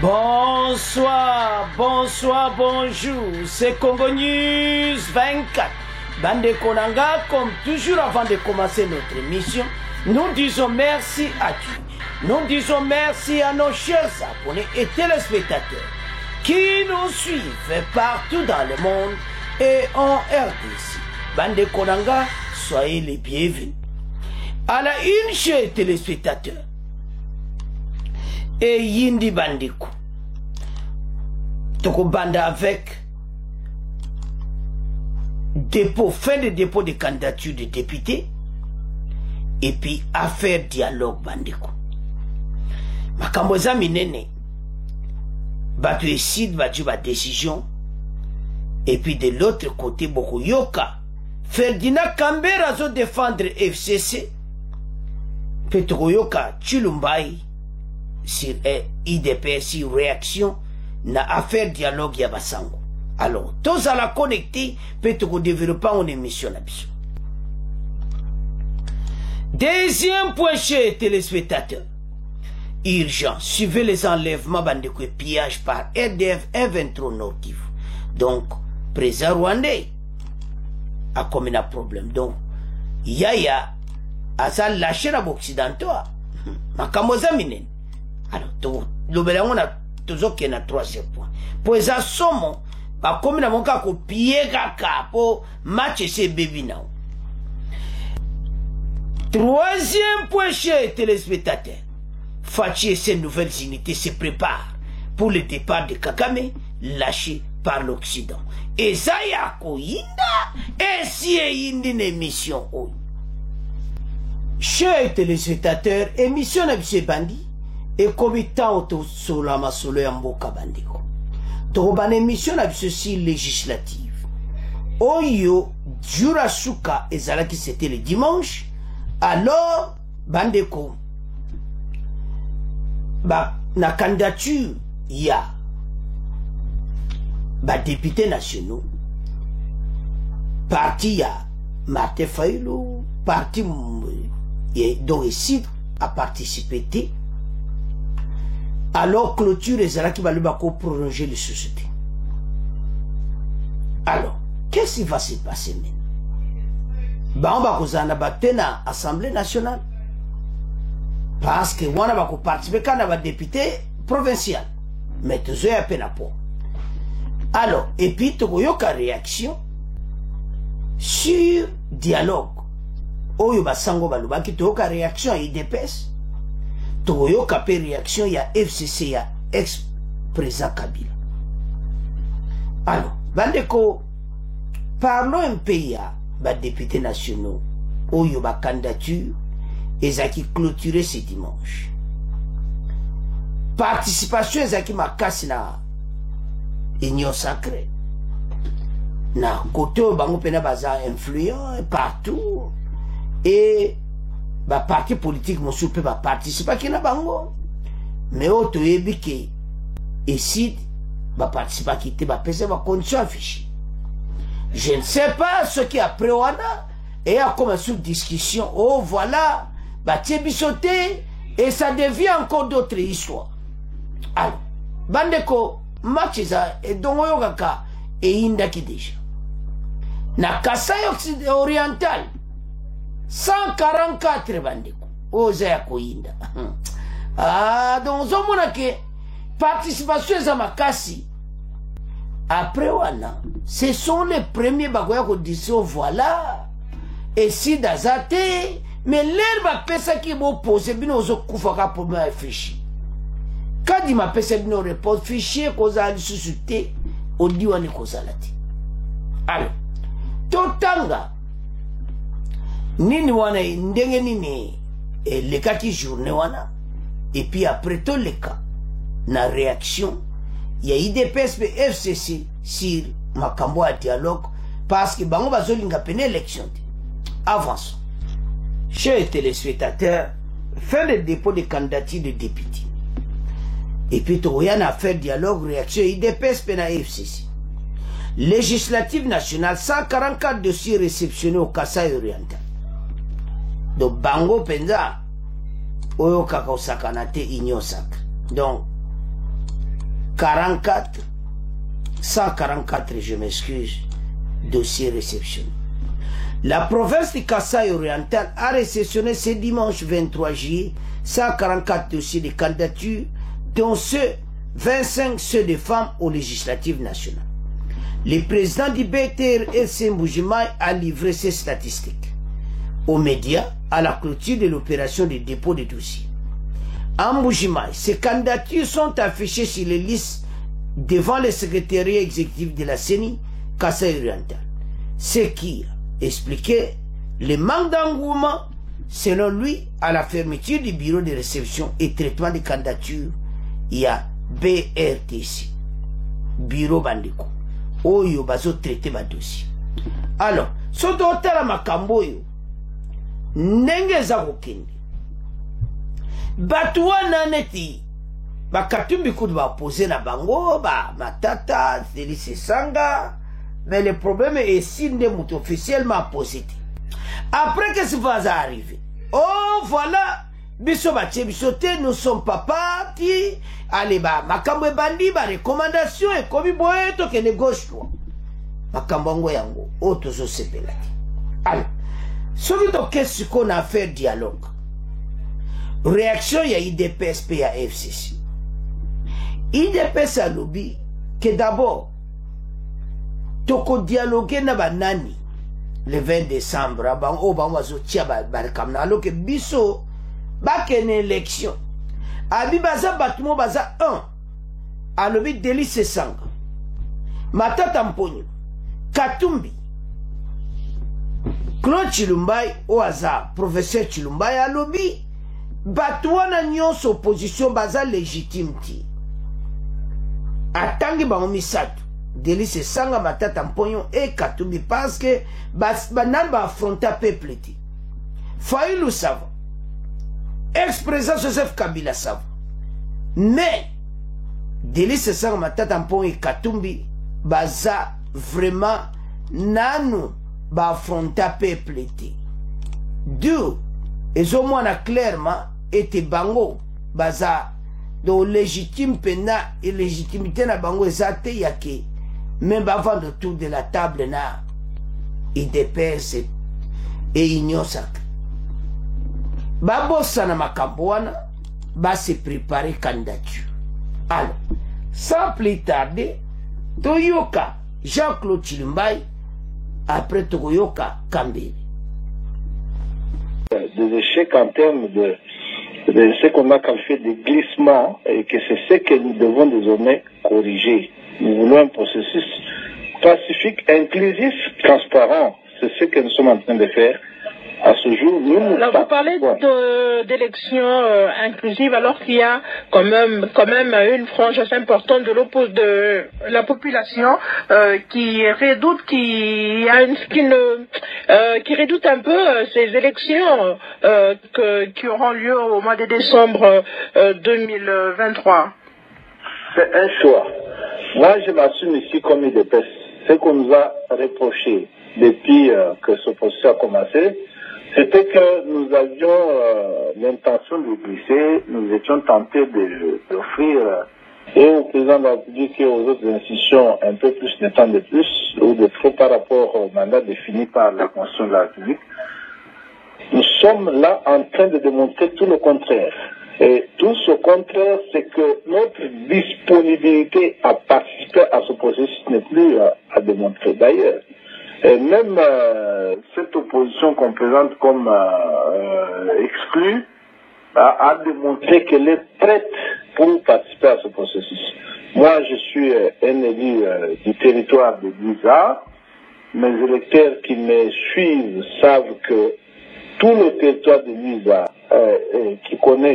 Bonsoir, bonsoir, bonjour, c'est Congo News 24. Bande Konanga, comme toujours avant de commencer notre émission, nous disons merci à Dieu. Nous disons merci à nos chers abonnés et téléspectateurs qui nous suivent partout dans le monde et en RDC. Bande Konanga, soyez les bienvenus. À la une, chers téléspectateurs, et Yindi Bandiko. Toko Banda avec dépôt, fin de dépôt de candidature de député et puis affaire dialogue Bandiko. Makamboza minene batu esid batu ba décision et puis de l'autre côté Boko Yoka Ferdinand Kambera zo défendre FCC Petro Yoka Chulumbai sur IDP, sur réaction na affaire dialogue ya basango. Alors, tous à la connecter, peut-être développer une émission là-dessus. Deuxième point chez téléspectateurs. Urgent, suivez les enlèvements bandeko et pillage par RDF M23 Nord Kivu. Donc, président rwandais a comme un problème. Donc, Yaya a ça lâché la occidentaux. Makamoza minen. Alors, on a toujours qu'il y a un troisième point. Pour ça, somme, comme nous avons copié kaka pour match ces bébés now. Troisième point, chers téléspectateurs. Fachi et ses nouvelles unités se préparent pour le départ de Kagame, lâché par l'Occident. Et ça y a koyinda, et si y a une émission. Chers téléspectateurs, émission de Bandi. Et comme tant sur la masolo ya mboka bandiko. Donc ban émission na ceci législative. Oyo Jurasuka ezalaki c'était le dimanche. Alors bandeko ba na candidature ya ba députés nationaux. Parti ya Martin Fayulu, parti dont ici a participé. Alors, clôture et Zara qui va lui prolonger les sociétés. Alors, qu'est-ce qui va se passer maintenant? On va participer à l'Assemblée nationale. Parce que on va participer à la député provincial. Mais tout ça est à peine à peine. Alors, et puis, tu as une réaction sur dialogue. Oyo basango baluba qui tu as une réaction à IDPS. Toyo kapé réaction ya FCC ya ex-président Kabila. Alors, bandeko, parlons un peu ya ba députés nationaux oyo ba candidature ezaki clôturé ce dimanche. Participation ezaki makasi na union sacrée. Na côté bango pena baza influent partout et ba parti politique monsieur peut pas participer qui na bango mais auto yebike ici ba participer qui te ba pese ba condition affichée. Je ne sais pas ce qui après wana et a commencé une discussion. Oh voilà ba tiebisoté et ça devient encore d'autres histoires. Alors bandeko match ça et donc yo kaka et indaki déjà na Kasai oriental 144 bandeko oza ya koyinda. Ah, donc zomona ke participation za makasi après wana ce sont les premiers bagoya ko diso voilà et si dazate mais l'herbe pesa ki bo poser bino zo kufa ka pour me fichier kadi ma pesa bino report fichier koza ali susute odiwa ni kozalati. Alors totanga nini wana ndenge nini le kaki journée wana et puis après tout le cas na réaction il y a IDPS FCC sur makambo à dialogue parce que bango bazolinga pene élection. Avançons. Chers téléspectateurs, fin de dépôt de candidature de député et puis tout rien à faire dialogue réaction IDPS pena FCC législative nationale 144 dossiers réceptionnés au Kasai oriental. Donc bango penza oyo kaka osakana te union sacre. Donc 144, je m'excuse, dossiers réceptionnés. La province du Kasaï oriental a réceptionné ce dimanche 23 juillet 144 dossiers de candidature, dont 25 ceux des femmes aux législatives nationales. Le président du BTR, LC Mbujimaï, a livré ces statistiques aux médias à la clôture de l'opération de dépôt de dossiers. En Mbujimaï, ces candidatures sont affichées sur les listes devant le secrétariat exécutif de la CENI Kasaï oriental, ce qui a expliqué le manque d'engouement, selon lui, à la fermeture du bureau de réception et traitement des candidatures. Il y a BRTC, bureau bandeko, oyo bazo traité ma dossier. Alors, soto otala makambo yo, ndenge za kokende. Batu wana neti, bakatumbi kudu ba poser na bango, ba matata, Délice Sanga, mais le problème est si nde mouto officiellement posé. Après que ça va arriver, oh voilà, biso bache bisote, nous sommes pas partis. Allez ba, makambo bandi ba recommandation et komi boeto ke ne gauche toi. Makambo yango, otozo sepelati. Alors, celui to qu'est-ce qu'on a fait dialogue. Réaction il y a IDPS PA FCC. IDPS a lobby que d'abord toko dialoguer na banani le 20 décembre ban o ban wazo tia ba kamna alors que biso ba ken élection abi baza batumo baza 1 alobi Délice Sanga Matata Mponyo Katumbi Claude Chilumbai oaza professeur Chilumbai alobi batuana nyonso opposition baza légitime ti atangi bango misato Délice Sanga Matata Mponyo et Katumbi parce que banan ba affronta peuple ti Fayulu savant ex-président Joseph Kabila savant mais Délice Sanga Matata Mponyo et Katumbi baza vraiment nanu ba affronta peuple ti deux et au moins clairement était bango baza do légitime pena et légitimité na bango ezate yake même avant de tour de la table na IDPS et Union Sacrée. Babosa na makambo wana ba se préparer candidature. Alors, sans plus tarder, toyoka Jean-Claude Chilumbai après toyoka Kambere. Des échecs en termes de ce qu'on a qualifié de glissement et que c'est ce que nous devons désormais corriger. Nous voulons un processus pacifique, inclusif, transparent. C'est ce que nous sommes en train de faire à ce jour. Alors vous parlez d'élections inclusives alors qu'il y a quand même une frange assez importante de la population qui redoute qui redoute un peu ces élections qui auront lieu au mois de décembre 2023. C'est un choix. Moi, je m'assume ici comme IDPS. Ce qu'on nous a reproché depuis que ce processus a commencé, c'était que nous avions l'intention de glisser, nous étions tentés d'offrir et au président de la République et aux autres institutions un peu plus de temps de plus ou de trop par rapport au mandat défini par la Constitution de la République. Nous sommes là en train de démontrer tout le contraire. Et tout ce contraire, c'est que notre disponibilité à participer à ce processus n'est plus à démontrer. D'ailleurs, et même cette opposition qu'on présente comme exclue a démontré qu'elle est prête pour participer à ce processus. Moi, je suis un élu du territoire de Liza. Mes électeurs qui me suivent savent que tout le territoire de Liza,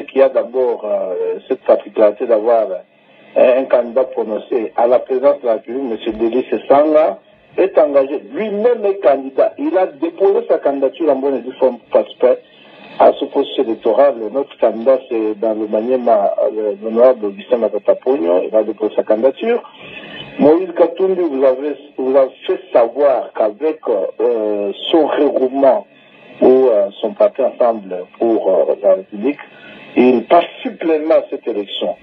qui a d'abord cette particularité d'avoir un candidat prononcé à la présidence de la République, M. Délice Sanga, est engagé. Lui-même est candidat. Il a déposé sa candidature en bonne et due forme pour participer à ce processus électoral. Notre candidat, c'est dans le Maniema, l'honorable Augustin Matata Mponyo. Il va déposer sa candidature. Moïse Katumbi vous avez fait savoir qu'avec son regroupement ou son parti ensemble pour la République, il participe pleinement à cette élection.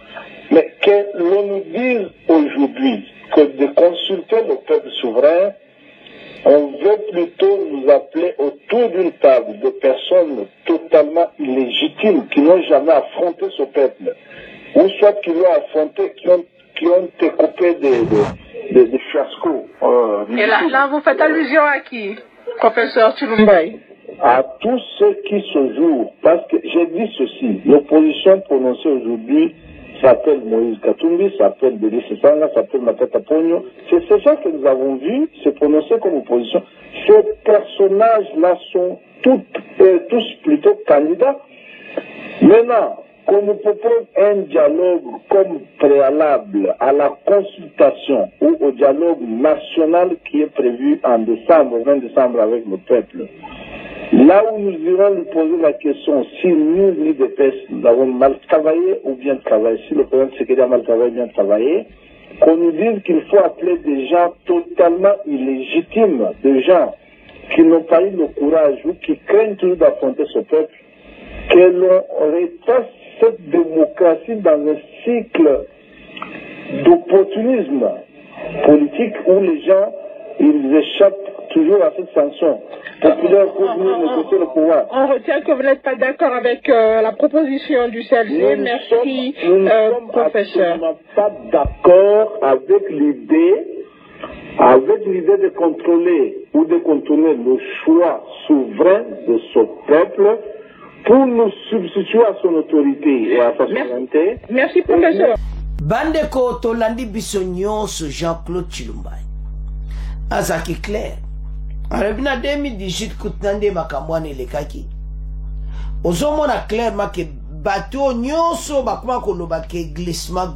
Mais que l'on nous dise aujourd'hui que de consulter le peuple souverain, on veut plutôt nous appeler autour d'une table de personnes totalement illégitimes qui n'ont jamais affronté ce peuple, ou soit qui l'ont affronté, qui ont été coupés des fiascos. Et là, vous faites allusion à qui, professeur Chilumbaï? À tous ceux qui se jouent, parce que j'ai dit ceci, l'opposition prononcée aujourd'hui s'appelle Moïse Katumbi, s'appelle Denis Sanga, s'appelle Matata Pogno. C'est ces gens que nous avons vus se prononcer comme opposition. Ces personnages-là sont tous plutôt candidats. Maintenant, qu'on nous propose un dialogue comme préalable à la consultation ou au dialogue national qui est prévu en décembre, 20 décembre avec le peuple. Là où nous irons lui poser la question si nous, l'UDPS, nous avons mal travaillé ou bien travaillé, si le président Tshisekedi a mal travaillé ou bien travaillé, qu'on nous dise qu'il faut appeler des gens totalement illégitimes, des gens qui n'ont pas eu le courage ou qui craignent toujours d'affronter ce peuple, que l'on repasse cette démocratie dans un cycle d'opportunisme politique où les gens, ils échappent toujours à cette sanction populaire pour venir négocier le pouvoir. On retient que vous n'êtes pas d'accord avec la proposition du CLC. Merci, professeur. Nous ne sommes pas d'accord avec l'idée de contrôler ou de contourner le choix souverain de ce peuple pour nous substituer à son autorité et à sa souveraineté. Merci, professeur. Bandeko Tolandi Bissonyoso Jean-Claude Chilumbaï. Azaki clair. En 2018, Koutnande Makamwane Lekaki. Ozomona clairement que bateau nyonso bakuma koloba ke glissement.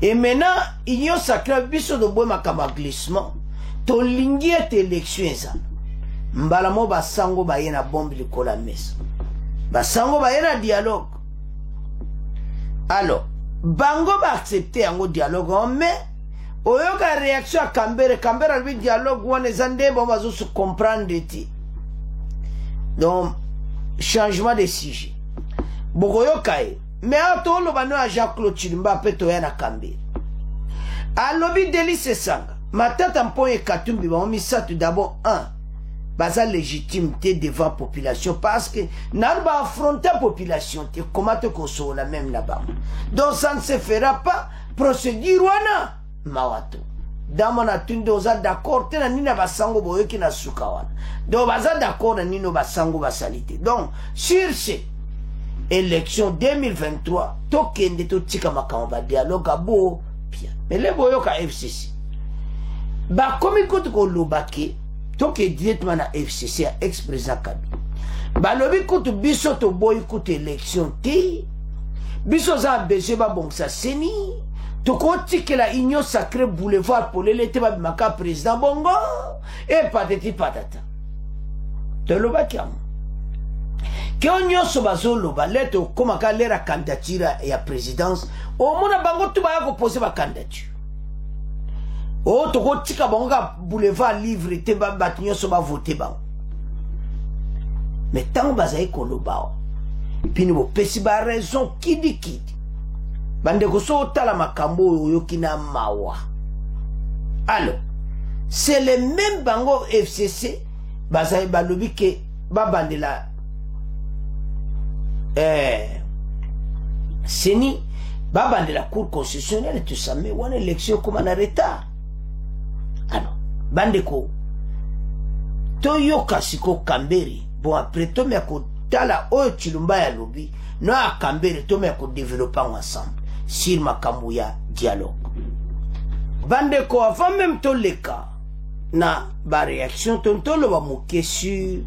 Et maintenant, il y a sacré biso de bois makama glissement. To lingi et élection eza. Mbalamo basango bayena bombe likola mesa. Basango bayena dialogue. Alors, bango ba accepter yango dialogue mais oyoka réaction à Kambere albi dialogue wane zande bon bazo se comprendre ti. Donc changement de sujet. Bokoyoka e mais ato lo bano a Jean-Claude Chilumba peto ya na Kambere. Alobi Denis Sanga matata mpoye Katumbi ba misatu d'abord baza légitimité devant population parce que n'a pas affronter population te comment te consoler même là-bas. Donc ça ne se fera pas procédure wana mawato. Dans mon attunde oza d'accord te na nina basango boyoki na sukawana. Donc baza d'accord na nino basango basalite. Donc sur ce élection 2023 tokende to tika makamba dialogue abo bien. Mais les boyoka FCC. Ba komi kote ko lobaki donc directement na FCC à ex-président Kabi. Balobi koute biso to boy koute élection te. Biso za besoin ba bon sa seni. To koti que la union sacrée boulevard pour l'été ba maka président bongo et patati patata. Te loba kiam. Que union so bazo loba leto koma ka lera candidature ya présidence au mona bango tu ba ko poser ba candidature. Oh, toko tika bonga boulevard livre te ba batinyo so ba voter ba. Mais tant bazaï koloba. Pini bo pesi ba raison kidi. Bande ko so tala makambo yokina mawa. Alors, c'est le même bango FCC bazaï balobi ke ba bandela seni ba bandela cour constitutionnelle tout ça mais one élection comme en retard. Alors, bandeko toyoka siko Kambere bon après to me ko tala o Chilumba ya lobi no a Kambere to me ko développer ensemble sur makambo ya dialogue. Bandeko avant même to leka na ba réaction tonto lo ba moke sur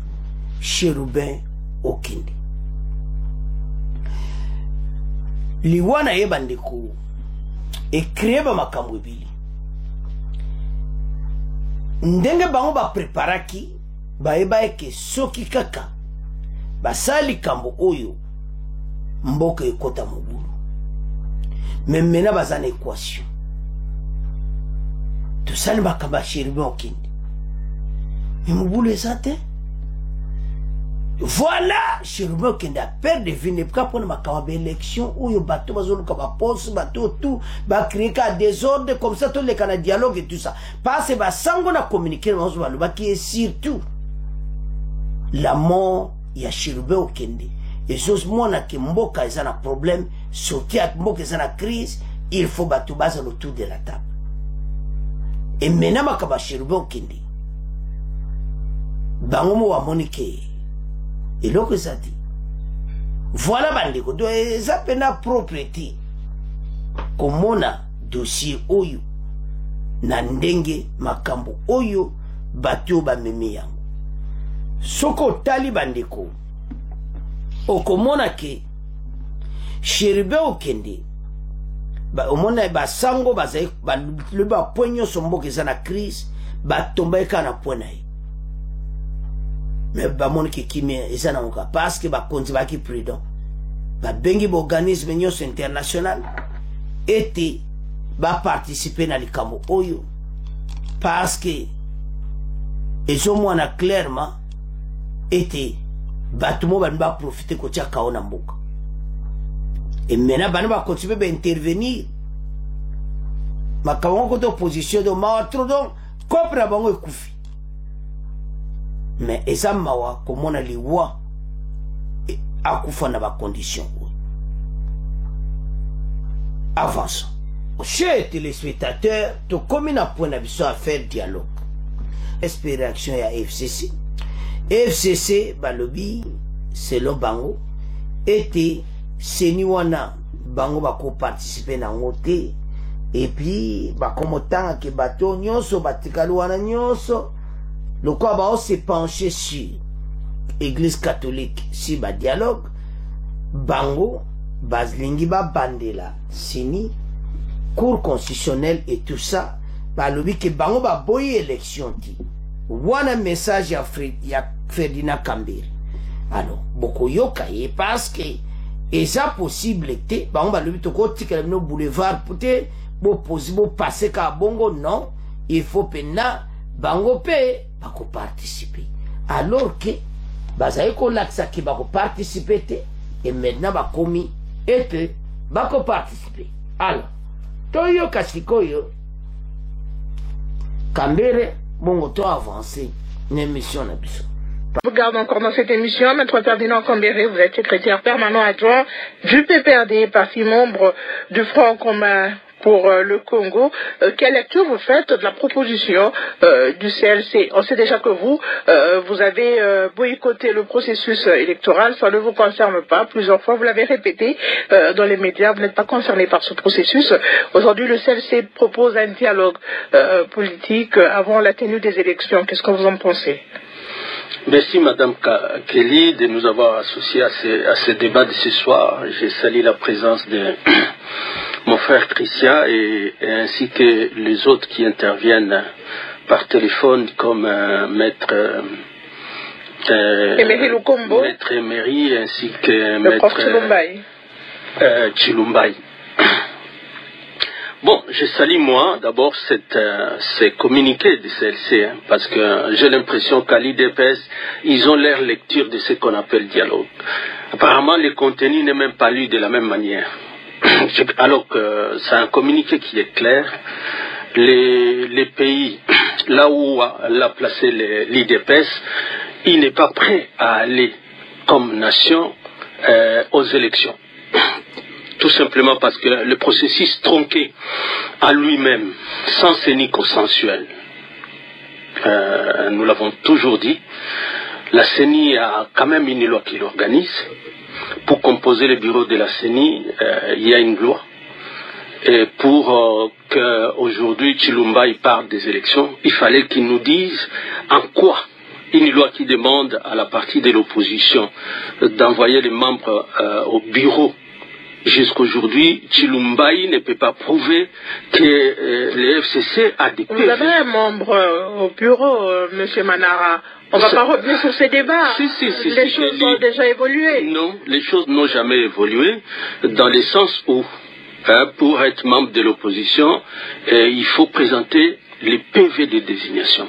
Cherubin Okinde. Liwana ye bandeko e créer ba makambo ebili. Ndenge bango ba preparaki ba eba eke soki kaka basali kambo oyo mboka ekota mobulu mais mena bazana équation to sali bakamba Cherubin Okinde mais mobulu ezate Voilà, Chérubin Okende a peur de venir pour une élection où il y a bateau, poste, bateau, tout, va créer un désordre comme ça, tout les canaux dialogue et tout ça. Parce que on a communiqué, qui est surtout la mort, il y a Chérubin Okende. Et chose moi, on a que Mboka est un problème, sortir avec Mboka est une crise, il faut battre base autour de la table. Et maintenant, ma kaba Chérubin Okende. Bangomo wa monike. Et là que ça dit. Voilà bandeko. Donc, ça pena propriété. Comme on a dossier oyo. Nandenge makambo oyo. Batio ba meme yango. Soko tali bandeko. Okomona ke. Chérubin Okende. Ba omona ba sango ba zai. Ba le ba poigno sombo ke za na crise. Ba tomba eka na poigna. Mais ba mon ki kimia ezana onka parce que ba konzi ba ki prudent ba bengi ba organisme nyos international était ba participer na likambo oyo parce que ezo mwana clairement était ba tumo ba profiter ko tia kaona mboka et maintenant ba continuer ba intervenir makawango ko d'opposition de maatro donc kopra bango ekufi. Mais eza mawa komona liwa akufa na ba condition. Avançons. Chers téléspectateurs, to comme na point d'abisso à faire dialogue. Espération ya FCC. FCC balobi selon bango était seni wana bango bako participer na ngote et puis ba komotanga ke bato nyonso batikali wana nyonso. Le quoi va se pencher sur l'Église catholique, si ba dialogue, bango, baslingi ba bandela, sini, cour constitutionnelle et tout ça, ba lobi que bango ba boye élection ti. Wana message ya Ferdinand Kambere. Alors, beaucoup yoka ye parce que, et ça possible te, bango ba lobi toko tika no boulevard pour te, bo possible passer ka bongo, non, il faut pena, bango pe, bako participer alors que bazaye ko laksa ki bako participer et maintenant bakomi et bako participer alors toyo kasikoyo Kambere bongo to avancer une émission na biso. Vous regardez encore dans cette émission, Maître Ferdinand Kambere, vous êtes secrétaire permanent adjoint du PPRD, parti membre du Front commun pour le Congo. Quelle lecture vous faites de la proposition du CLC? On sait déjà que vous avez boycotté le processus électoral, ça ne vous concerne pas. Plusieurs fois, vous l'avez répété dans les médias, vous n'êtes pas concerné par ce processus. Aujourd'hui, le CLC propose un dialogue politique avant la tenue des élections. Qu'est-ce que vous en pensez? Merci Madame Kelly de nous avoir associés à ce débat de ce soir. J'ai salué la présence de mon frère Christian et ainsi que les autres qui interviennent par téléphone comme Maître Emery Lukombo, Maître Emery ainsi que Maître Chilumbai. Bon, je salue moi d'abord ces communiqués de CLC, parce que j'ai l'impression qu'à l'IDPS, ils ont leur lecture de ce qu'on appelle dialogue. Apparemment, le contenu n'est même pas lu de la même manière. Alors que c'est un communiqué qui est clair. Les pays, là où l'a placé l'IDPS, il n'est pas prêt à aller comme nation aux élections. Tout simplement parce que le processus tronqué à lui-même, sans CENI consensuel, nous l'avons toujours dit, la CENI a quand même une loi qui l'organise. Pour composer le bureau de la CENI, il y a une loi. Et pour qu'aujourd'hui Chilumbai parle des élections, il fallait qu'il nous dise en quoi une loi qui demande à la partie de l'opposition d'envoyer les membres au bureau. Jusqu'aujourd'hui, Chilumbai ne peut pas prouver que le FCC a des PV. Vous avez un membre au bureau, M. Manara. On ne va pas revenir sur ces débats. Les choses ont déjà évolué. Non, les choses n'ont jamais évolué dans le sens où, pour être membre de l'opposition, il faut présenter les PV de désignation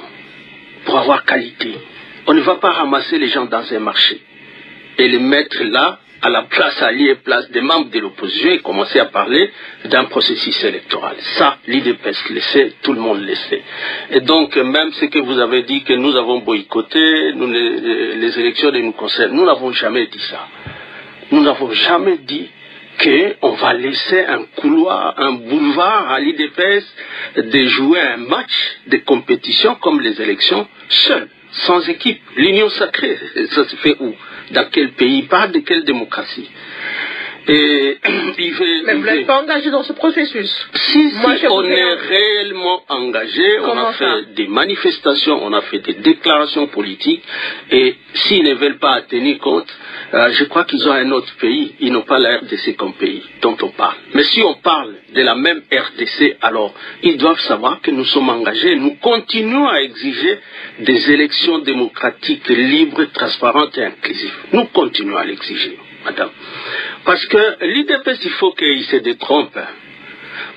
pour avoir qualité. On ne va pas ramasser les gens dans un marché. et les mettre là, à la place alliée, place des membres de l'opposition, et commencer à parler d'un processus électoral. Ça, l'IDPS le sait, tout le monde le sait. Et donc, même ce que vous avez dit que nous avons boycotté, les élections ne nous concernent, nous n'avons jamais dit ça. Nous n'avons jamais dit qu'on va laisser un couloir, un boulevard à l'IDPS de jouer un match de compétition comme les élections seul, sans équipe. L'union sacrée, ça se fait où? Dans quel pays? Il parle de quelle démocratie? Et mais vous n'êtes pas engagé dans ce processus? Si, on est réellement engagé, on a fait des manifestations, on a fait des déclarations politiques, et s'ils ne veulent pas tenir compte, je crois qu'ils ont un autre pays, ils n'ont pas la RDC comme pays dont on parle. Mais si on parle de la même RDC, alors ils doivent savoir que nous sommes engagés, nous continuons à exiger des élections démocratiques, libres, transparentes et inclusives. Nous continuons à l'exiger, madame. Parce que l'IDPS, il faut qu'il se détrompe.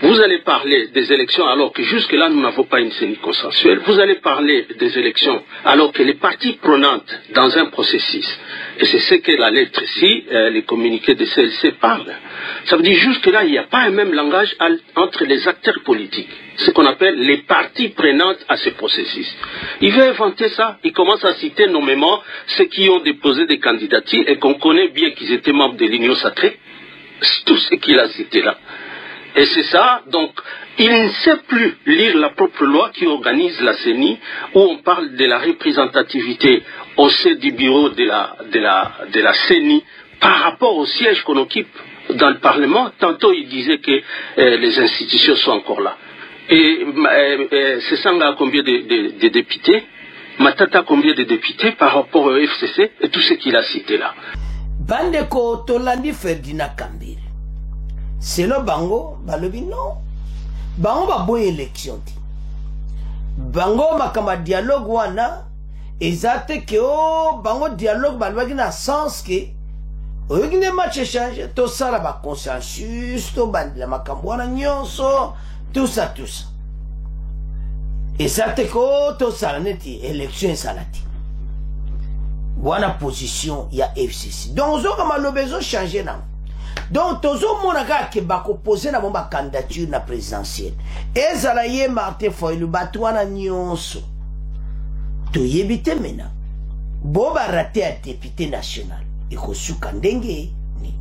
Vous allez parler des élections alors que jusque-là, nous n'avons pas une CENI consensuelle. Vous allez parler des élections alors que les parties prenantes dans un processus, et c'est ce que la lettre ici, les communiqués de CLC parlent. Ça veut dire jusque-là, il n'y a pas un même langage entre les acteurs politiques, ce qu'on appelle les parties prenantes à ce processus. Il veut inventer ça, il commence à citer nommément ceux qui ont déposé des candidatures et qu'on connaît bien qu'ils étaient membres de l'Union sacrée. C'est tout ce qu'il a cité là. Et c'est ça, donc, il ne sait plus lire la propre loi qui organise la CENI, où on parle de la représentativité au sein du bureau de la CENI par rapport au siège qu'on occupe dans le Parlement. Tantôt, il disait que les institutions sont encore là. Et c'est Sanga a combien de députés? Matata a combien de députés par rapport au FCC et tout ce qu'il a cité là? Bandeko Tolandi Ferdinand Kambiri. C'est le bango, balobi non. Bango ba boye élection ti. Bango makama dialogue wana ezate ke o bango dialogue balwaki na sens ke oyoki ne match échange to sala ba consensus to bandila makambo wana nyonso tout ça. Ezate ko to sala neti élection salati. Wana position ya FCC. Donc zo kama lobezo changer na. Donc, tozo monaka ke bako poser na bomba candidature na présidentielle. Ezala ye Martin Fayulu batwana nyonso. To yebite mena. Boba raté à député national. Eko suka ndenge ni.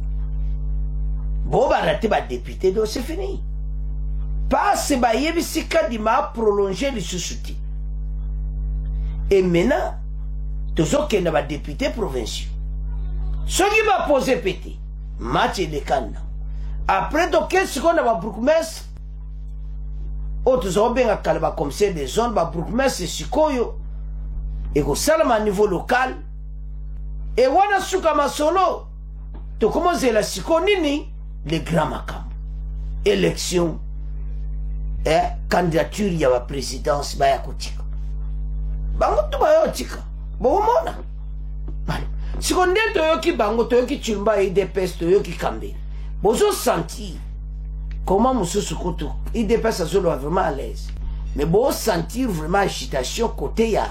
Boba raté ba député donc c'est fini. Passe ba yebisika di ma prolonger le sous-souti. Et maintenant, tozo kenda ba député provinciaux. Soki ba poser pété. Match de Cannes. Après, donc, qu'est-ce qu'on a à Brookmess? Autres ont bien à comme c'est des zones, Brookmess et Sikoyo. Et au salama à niveau local. Et wana soukama solo. Tu commences la Sikonini, les grands macam. Élection. Et candidature, il y a la présidence, Baya Kotika. Bango tu Baya Kotika. Bon, mona. Si on est toyoki bango toyoki chumba IDPS toyoki kambe bozo sentir comment monsieur Sokoto IDPS a vraiment à l'aise mais bon sentir vraiment agitation côté ya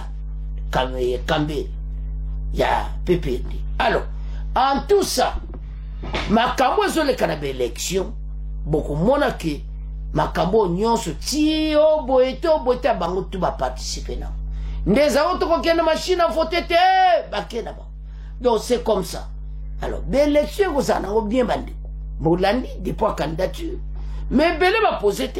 kambe ya PPD. Alors en tout ça makambo zo le kanabe élection beaucoup mona ke makambo nyonso ti oboeto bango tu ba participer na ndeza otoko kena machine à voter te bakena ba. Donc c'est comme ça. Alors, l'élection, vous en avez bien bandé. Moulandi, depuis la candidature. Mais belé va poser.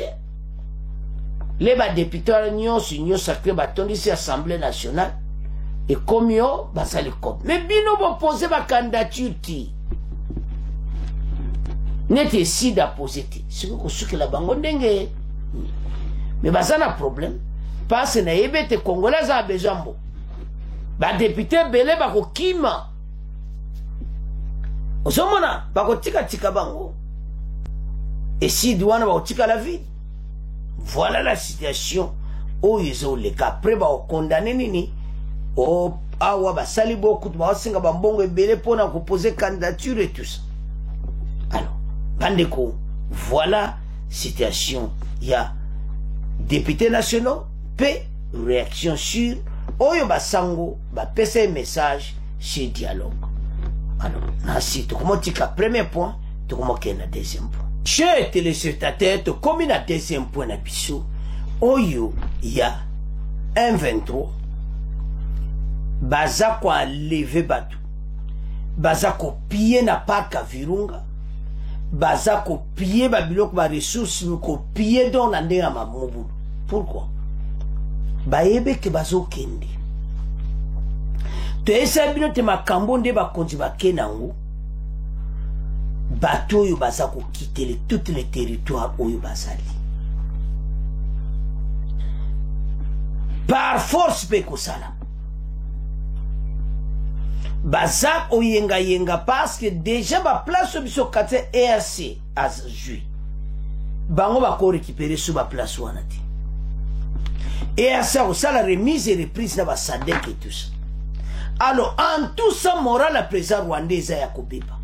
Les députés l'Union sacrée bâton ici Assemblée nationale. Et comme yo, ça les cop. Mais bino va poser ma candidature. N'était si d'apposer. C'est que la bango dengue. Mais ça n'a problème. Parce que les Congolais ont besoin. Ba député belé bako kima. Osomona bako tika bango. Et si douane bako tika la ville. Voilà la situation où ils ont les cas. Après bako condamné nini. O awa ba sali beaucoup de ba singa ba mbongo belé pour na poser candidature et tout ça. Alors, bandeko, voilà situation. Il y a députés nationaux, paix, réaction sur Oyo Basango, ba pese message chez Dialogue. Alors, Nancy, tu commences à premier point, tu commences à deuxième point. Chers téléspectateurs, tu commences à deuxième point na biso. Oyo, il y a 1,23. Baza ko enlever batu. Baza ko piller na parc à Virunga. Baza ko piller ba biloko ba ressources ko piller dans na ndenga mamubu. Pourquoi? Baebe ke bazo kende. To esa bino te makambo nde ba konzi ba kenango. Bato oyo baza ko quitter tous les territoires oyo bazali. Par force pe ko sala. Baza oyenga yenga parce que déjà ba place biso kate ERC as jui. Bango ba ko récupérer sous ba place wana ti. ERC au sala remise et reprise na ba SADC et tout ça. Alors en tout ça moral la président rwandais ya kobeba.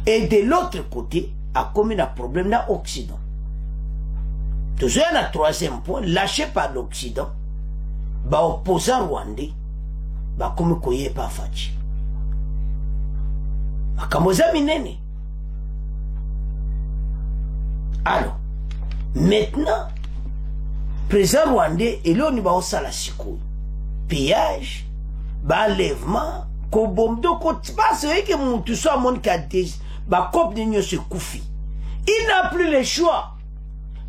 Et de l'autre côté a commis un problème na Occident. Toujours un troisième point lâché par l'Occident. Ba opposant rwandais ba comme koye pa fachi akamoza minene. Alors maintenant président rwandais eloni ba osala sikoyo pillage ba enlèvement ko bomdo ko passe que mutu so mon kadej ba cop de nyo se kufi. Il n'a plus le choix.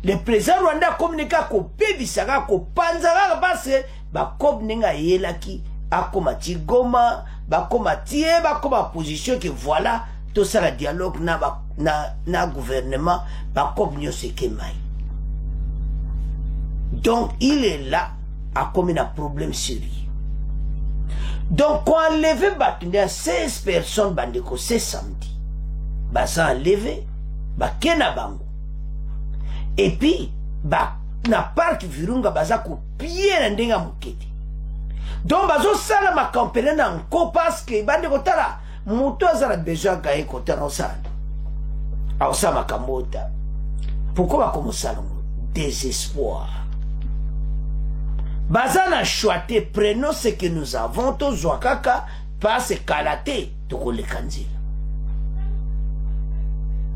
Le président rwandais a communiqué ko bebisaka ko panzaka parce ba cop ninga yelaki akomati Goma, bakomati bakoma position que voilà tout ça la dialogue na gouvernement bakom nyose kemai. Donc il est là à comme un problème sérieux. Donc on a enlevé 16 personnes bandeko ce samedi. Basa enlevé bakena bango. Et puis na parc Virunga baza ko pied na ndenga mukete. Donc bazo sala ma campagne encore parce que bande kotala muto azala besoin gaé kotala osala. Aosa makamota. Pourquoi ba commencer à désespoir? Bazana choité prenons ce que nous avons to zwakaka parce kalate to kolekanzila.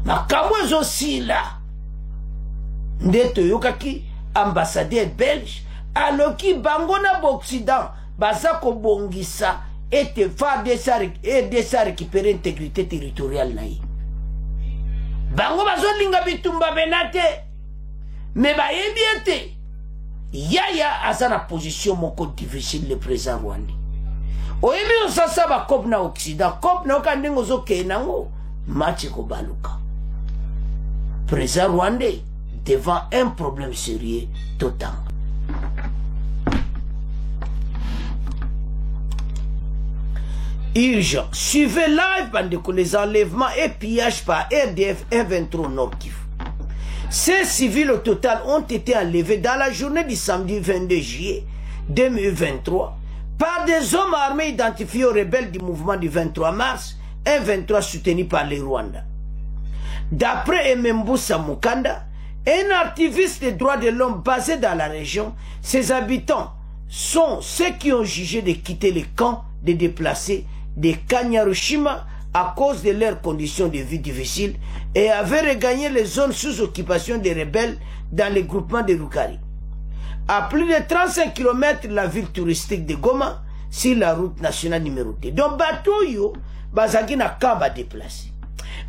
Makambo zo sila. Ndeto yokaki ambassadeur belge alors qui bangona b'Occident baza ko bongisa et te fa de ça récupérer intégrité territoriale naï. Bango bazo linga bitumba benate mais ba yebiete yaya azana position moko difficile le président rwandais. Oyebi osasa ba cop na Occident cop na okandingo zo kenango match ko baluka. Président rwandais devant un problème sérieux total. Urgent. Suivez live bandeko les enlèvements et pillages par RDF 123 Nord Kivu. Ces civils au total ont été enlevés dans la journée du samedi 22 juillet 2023 par des hommes armés identifiés aux rebelles du mouvement du 23 mars, un 23 soutenu par les Rwandais. D'après Emembusa Mukanda, un activiste des droits de l'homme basé dans la région, ses habitants sont ceux qui ont jugé de quitter les camps des déplacés de Kanyarushima à cause de leurs conditions de vie difficiles et avaient regagné les zones sous occupation des rebelles dans les groupements de Rukari. À plus de 35 km de la ville touristique de Goma, sur la route nationale numéro 2. Donc, bateau yo, bazaki na kamba déplacé.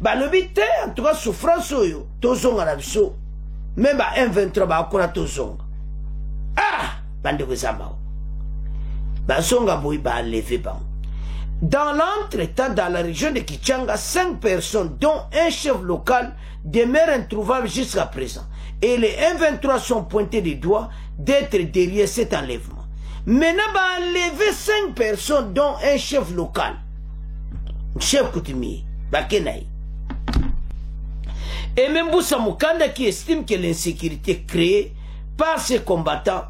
Balobite, en tout cas, souffrance yo, tozonga na biso, même ba 1,23 ba akona tozonga. Ah! Bande kozamba. Bazonga boy ba enlevé bango. Dans l'entretemps, dans la région de Kichanga, 5 personnes, dont un chef local, demeurent introuvables jusqu'à présent. Et les 1,23 sont pointés du doigt d'être derrière cet enlèvement. Maintenant, va enlever 5 personnes, dont un chef local. Chef coutumier, Bakenaï. Et même Boussa Mukanda qui estime que l'insécurité créée par ces combattants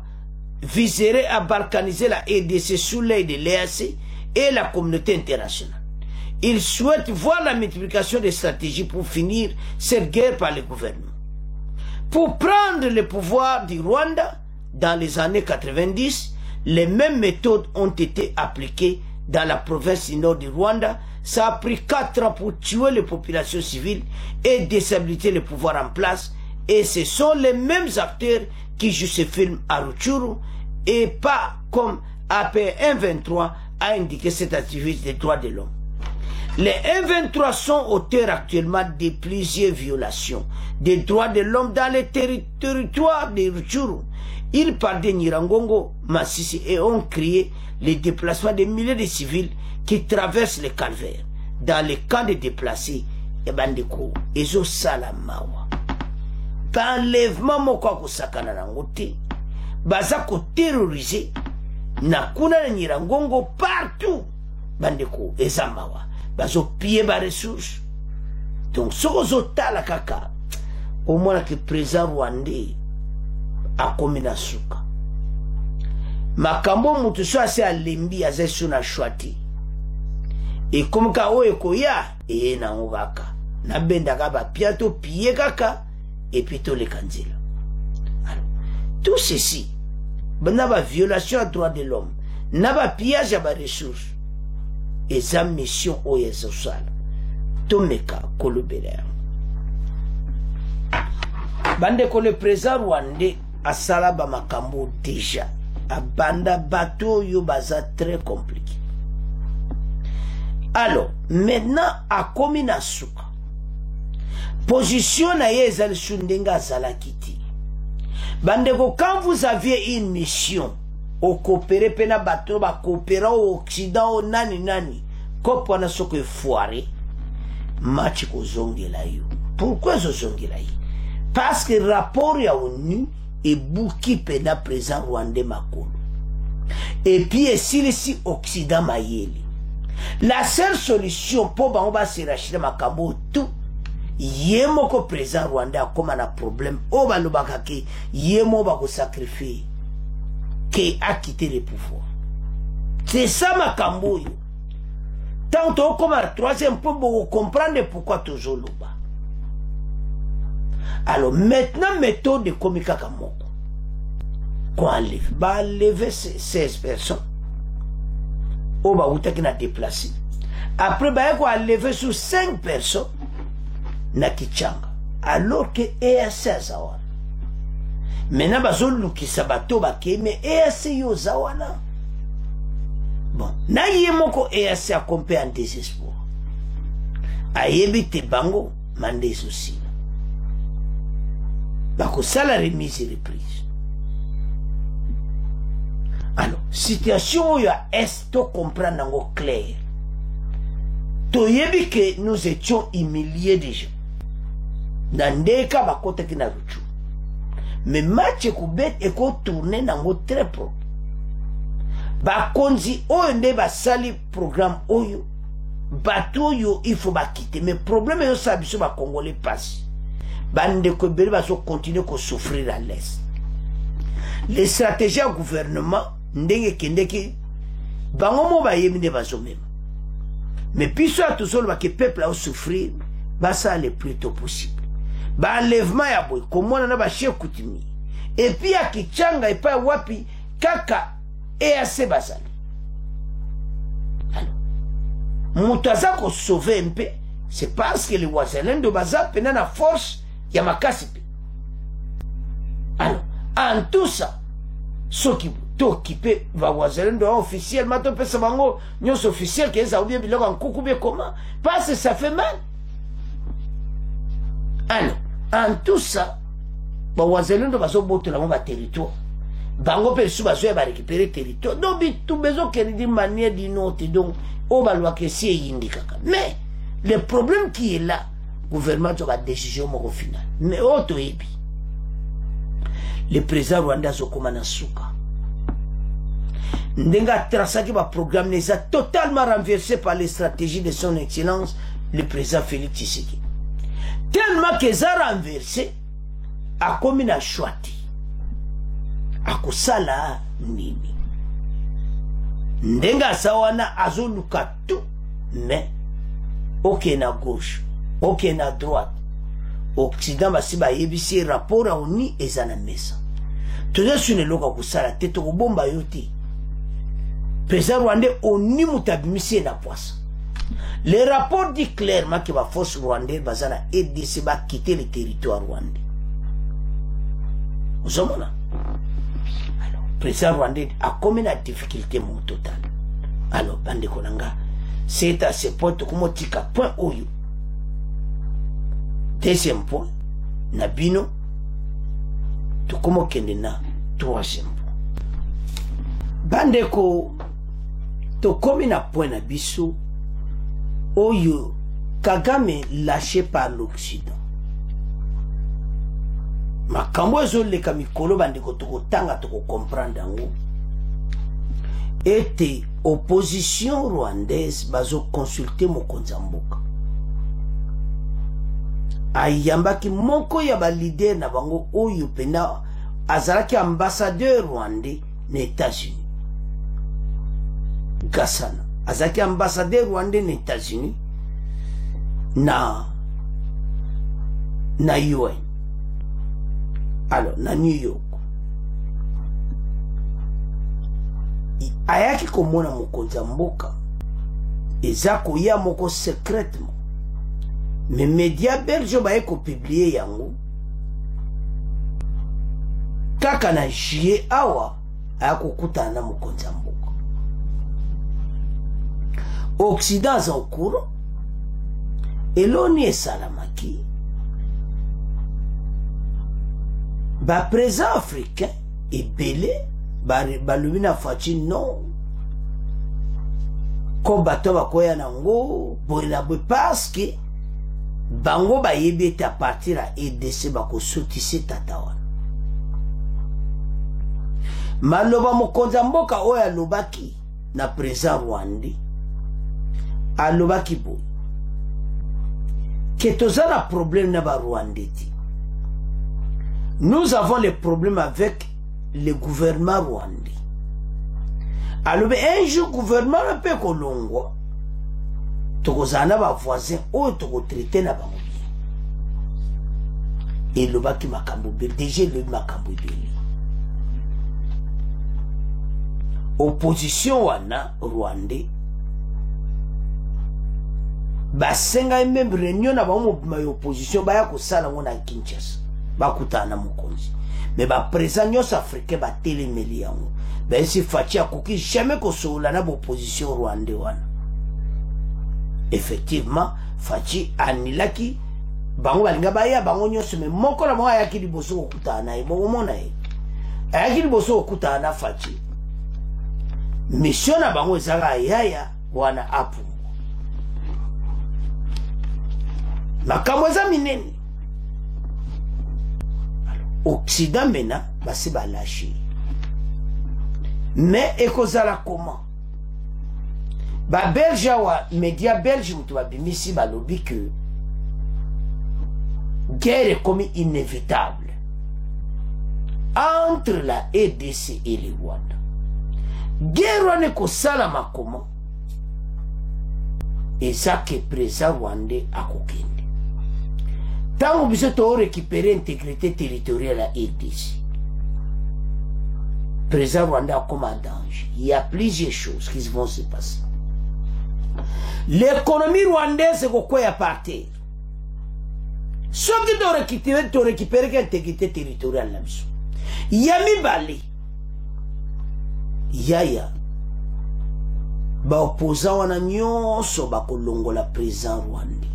viserait à balkaniser la RDC sous l'œil de l'EAC et la communauté internationale. Il souhaite voir la multiplication des stratégies pour finir cette guerre par le gouvernement. Pour prendre le pouvoir du Rwanda, dans les années 90, les mêmes méthodes ont été appliquées dans la province du nord du Rwanda. Ça a pris 4 ans pour tuer les populations civiles et déstabiliser le pouvoir en place. Et ce sont les mêmes acteurs qui jouent ce film à Rutshuru et pas comme AP123 a indiqué cet activiste des droits de l'homme. Les M23 sont auteurs actuellement de plusieurs violations des droits de l'homme dans les territoires de Rutshuru. Ils parlent de Nyiragongo, Masisi et ont créé les déplacements de milliers de civils qui traversent les calvaires. Dans les camps de déplacés, et bandeko, ezo salamawa. Enlèvement moko kusakana nangote, baza ko terroriser, na kuna na Nyiragongo partout, bandeko, ezamawa. Bazo piller ba ressources. Donc, sozo tala kaka, au moins que président rwandais a commis na suka. Makambo mutu so ase alembi azesu na shwati. Et comme ka oe koya, e na ngaka. Na benda kaba piato piye kaka, et puis to le kanzila. Alors, tout ceci, n'a pas violation à droit de l'homme, n'a pas pillage à ba ressources. Et sa mission au social. Tomeka kolubelea. Bande ko le président rwandais a salaba makambo déjà. A banda bateau yo baza très compliqué. Alors, maintenant, à Komina Souka, position na yezal sundenga zalakiti. Bandeko, quand vous aviez une mission, au coopérer pena bateau, ba coopérer au Occident, au nani, kopo na soko foiré, match ko zongela yo. Pourquoi zo zongela yo? Parce que rapport ya ONU et bouki pena présent rwandais makolo. Et puis, ici, Occident mayeli. La seule solution pour ba se rachida makambo tout yemo ko président rwandais comme un problème o ba lobaka ke yemo ba ko sacrifier que a quitté le pouvoir. C'est ça makambo yo. Tant comme un troisième point pour comprendre pourquoi toujours loba. Alors maintenant méthode de komika kamoko. Qu'on enlève, bah enlever 16 personnes. Oh bah où t'es qui n'a déplacé. Après bah quoi enlever sur 5 personnes na Kichanga. Alors que EAC zawana. Maintenant bah zolu qui sabato bah ke mais EAC yo zawana. Bon, na yemoko EAC a compé en désespoir. Ayebi te bango mandé souci. Bah que ça la remise et reprise. Alors, situation ya est to comprendre nango clair. To yebi que nous étions humiliés déjà. Nandeka bakota ki na Rutshuru. Mais match koubet et ko tourner nango très propre. Ba konzi oyo nde ba sali programme oyo. Bato yo il faut ba quitter. Mais problème yo sabiso ba congolais passe. Bande ko beli ba so continuer ko souffrir à l'est. Les stratégies au gouvernement ndenge kendeki bango mo ba yemine bazo même. Mais puis soit tout seul que peuple a souffrir, bah ça le plus tôt possible. Bah enlèvement ya boy comme on a ba chef Kutimi. Et puis à Kichanga et pas wapi kaka et assez basal. Alors, mutaza ko sauver un peu, c'est parce que les Wazalendo de Baza pena na force ya makasi. Alors, en tout ça, ceux qui t'occupent va Wazalendo officiellement to pesa bango nyos officiel que ça ou bien biloko en kukube comment parce que ça fait mal. Alors, en tout ça, ba Wazalendo bazo boto la mon territoire. Bango pe sou bazo ba récupérer territoire. Donc tout besoin que d'une manière d'une autre donc on va loi que c'est indikaka. Mais le problème qui est là, gouvernement a décision au final. Mais auto ebi. Le président rwandais Zokomana Souka. Ndenga trasaki ba programme les a totalement renversé par les stratégies de son excellence le président Félix Tshisekedi. Tellement que ça renversé a commis na chouati. A kusala nini. Ndenga sawana azoluka tout mais ok na gauche, ok na droite. Occident basi ba yebisi rapport a oni ezana mesa. Toujours sur le loka kusala teto ko bomba yote. président rwandais oni mutabimisi na poisse. Le rapport dit clairement que la force rwandaise bazana EDC va quitter le territoire rwandais. Vous savez là? Alors, le président rwandais a commis la difficulté mon total. Alors, bande konanga, c'est à ce point comme tika point oyo. Deuxième point, nabino, to como kende na troisième point. Bande ko, to comme na point na biso, oyo, Kagame lâché par l'Occident. Makambo ezoleka mikolo bandeko tokotanga tokokomprendre yango ete opposition rwandaise bazo consulter mokonzi ya mboka ayambaki moko ya ba leader na bango oyo pena azalaki ambassadeur rwandais na États-Unis. Gassana azalaki ambassadeur rwandais na États-Unis na UN. Alors, na New York. Ayaki komona mokonzi ya mboka. Eza koya moko secrètement. Mais média belge baye ko publier yango. Kaka na juillet awa ayako kutana na mokonzi ya mboka. Occident za okuro. Eloni esalamaki. Ba président africain et belé ba lumina fachi non ko bato bakoya nango boina bo parce que bango ba yebete à partir à EDC bako sotise tatawa maloba mokonza mboka oya alobaki na président rwandais alobaki bo que tozana problème na ba rwandais. Nous avons les problèmes avec le gouvernement rwandais. Alors, un jour, le gouvernement peut kolongwa. Tokozana ba voisin ou toko traiter na bango. Et le baki makambo be déjà le makambo be. Opposition wana rwandais. Ba senga même réunion na bango ma opposition ba ya ko sala ngona Kinshasa. Bakutana mokonzi mais ba président nyos africain ba telemeli yango ben si fachi akoki jamais ko sola na opposition rwandais wana effectivement fachi anilaki bango balinga baya bango nyos mais moko na mwa yaki liboso okutana e bongo mona e yaki liboso okutana fachi mission na bango ezaka yaya wana apu makambo za minene. Occident mena basi ba lâché. Mais ekozala comment? Ba belge wa média belge mutu ba bimisi ba lobi que guerre est comme inévitable entre la EDC et le Rwanda. Guerre ne ko salama comment? Et ça que président rwandais a kokende. Tant que vous to récupérer l'intégrité territoriale à EDC, le président rwandais a comme un danger. Il y a plusieurs choses qui vont se passer. L'économie rwandaise est quoi à partir? Sauf que tu récupérer l'intégrité territoriale là-dessus. Il y a mis balé. Il y a ba opposant wana nyonso ba kolongola président rwandais.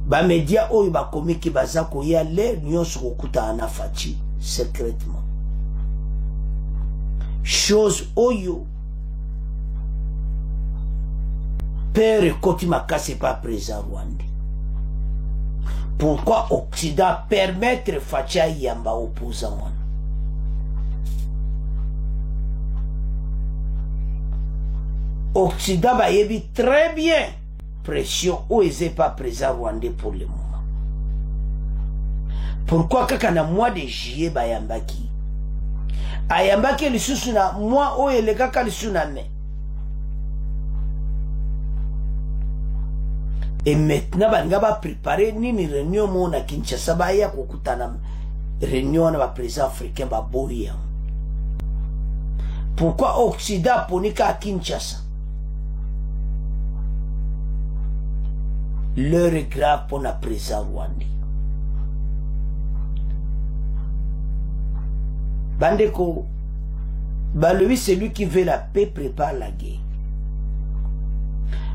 Ba média oyo ba komiki baza koya le nyonso kokuta na fachi secrètement. Chose oyo père koti makase pas président rwandais. Pourquoi Occident permettre fachi yamba opposant wana? Occident va y très bien pression ou est pas présent rwandais pour le moment. Pourquoi quand na mois de juillet bayambaki ayambaki lisusu na mois o elekaka lisusu na mai. Et maintenant banga ba préparer nini réunion mo na Kinshasa ba ya kokutana réunion na ba président africain ba boria Pourquoi Occident ponika à Kinshasa? L'heure est grave pour la présence rwandais. Bandeko, lui c'est lui qui veut la paix, prépare la guerre.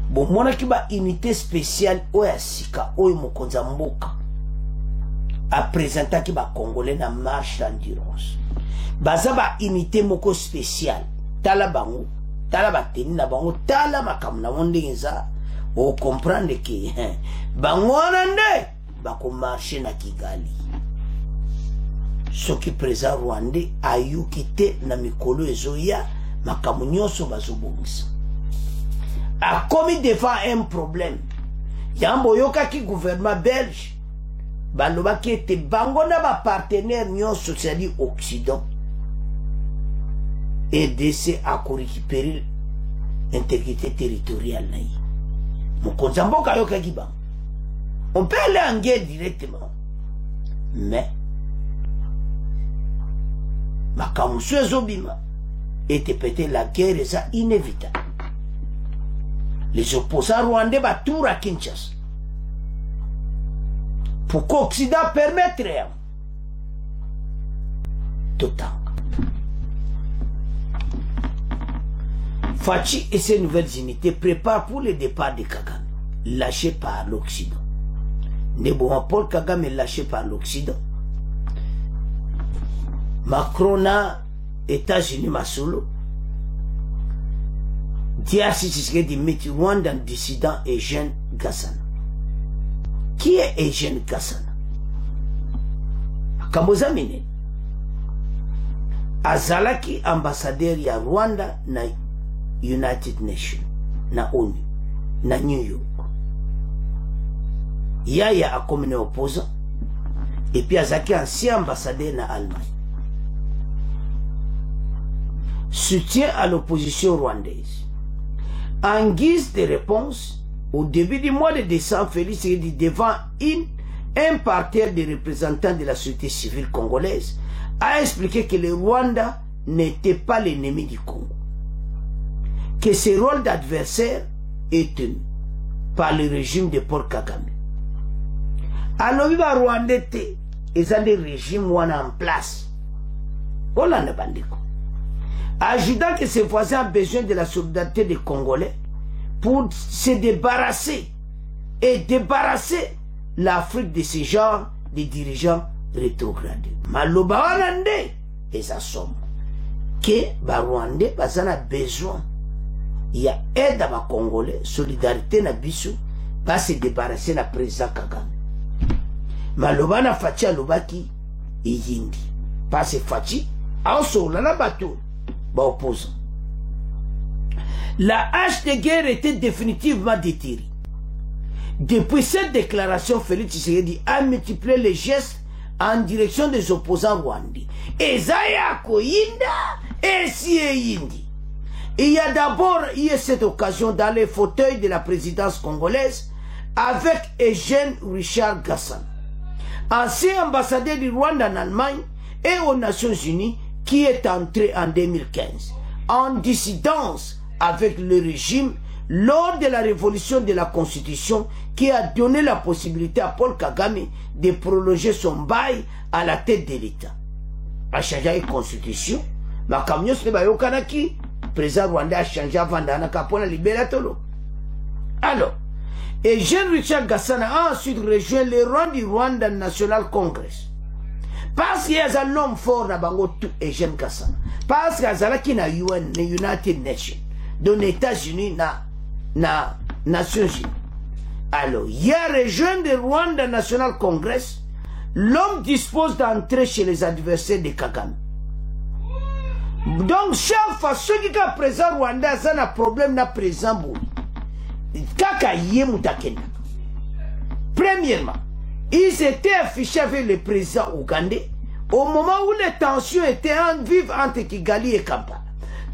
Bon, moi qui ba unité spéciale oya sika oyo mokonza mboka a présenté qui ba congolais na marche d'endurance. Baza ba unité moko spéciale. Tala bango, tala ba teni na bango, tala makamu na wondenza. O comprendre que bango nande ba ko marcher na Kigali. Ce qui présent rwandais a eu quitté na mikolo ezoya makamu nyonso bazobongisa. A commis devant un problème. Yambo yoka ki gouvernement belge baloba ki ete bango na ba partenaire nyonso c'est-à-dire Occident aider à récupérer l'intégrité territoriale na yi. Mokonza mboka yoka ki bango. On peut aller en guerre directement. Mais makamu ezobima était peut-être la guerre est inévitable. Les opposants rwandais battent tout à Kinshasa. Pourquoi l'Occident permettrait Total. Fachi et ses nouvelles unités préparent pour le départ de Kagame, lâché par l'Occident. Nebouan Paul Kagame est lâché par l'Occident. Macron a États-Unis Masolo. DRC Tshisekedi met Rwanda dissident Eugène Gassana. Qui est Eugène Gassana? Kamboza Minen. Azalaki ambassadeur ya Rwanda na United Nations, na ONU, na New York. Yaya a comme opposant. Et puis Azaki ancien ambassadeur na Allemagne. Soutien à l'opposition rwandaise. En guise de réponse, au début du mois de décembre, Félix Tshisekedi devant un parterre de représentants de la société civile congolaise a expliqué que le Rwanda n'était pas l'ennemi du Congo, que ce rôle d'adversaire est tenu par le régime de Paul Kagame. Alors, il va Rwanda et des régimes en place. Hollande Bandeko. Ajoutant que ses voisins ont besoin de la solidarité des Congolais pour se débarrasser et débarrasser l'Afrique de ce genre de dirigeants rétrogradés. Maloba Rwandais et ça somme que Rwandais a besoin. Il y a aide à ma Congolais, solidarité na biso, pas se débarrasser na président Kagame. Maloba na Fachi alobaki yindi, pas se Fachi en solo na bateau. Opposant. La hache de guerre était définitivement déterrée. Depuis cette déclaration, Félix Tshisekedi a multiplié les gestes en direction des opposants rwandais. Et Zaya Koyinda et Sieyindi. Il y a d'abord eu cette occasion dans les fauteuils de la présidence congolaise avec Eugène Richard Gassana, ancien ambassadeur du Rwanda en Allemagne et aux Nations Unies, qui est entré en 2015 en dissidence avec le régime lors de la révolution de la Constitution qui a donné la possibilité à Paul Kagame de prolonger son bail à la tête de l'État. A changé la Constitution, ma camion se bayo kanaki, président rwandais a changé avant d'anaka pour la libératolo. Alors, Eugène Richard Gassana a ensuite rejoint les rangs du Rwanda National Congress. Parce qu'il y a un homme fort dans Bango tout Eugène Gassana. Parce qu'il y a un UN, les United Nations, dans les États-Unis, na Nations Unies. Alors, il y a rejoint le Rwanda National Congress. L'homme dispose d'entrer chez les adversaires de Kagame. Donc, chaque fois, ceux qui sont présents au Rwanda, ça n'a problème na présent boui. Kaka yé moutakena. Premièrement, ils étaient affichés avec le président ougandais au moment où les tensions étaient en vive entre Kigali et Kampala.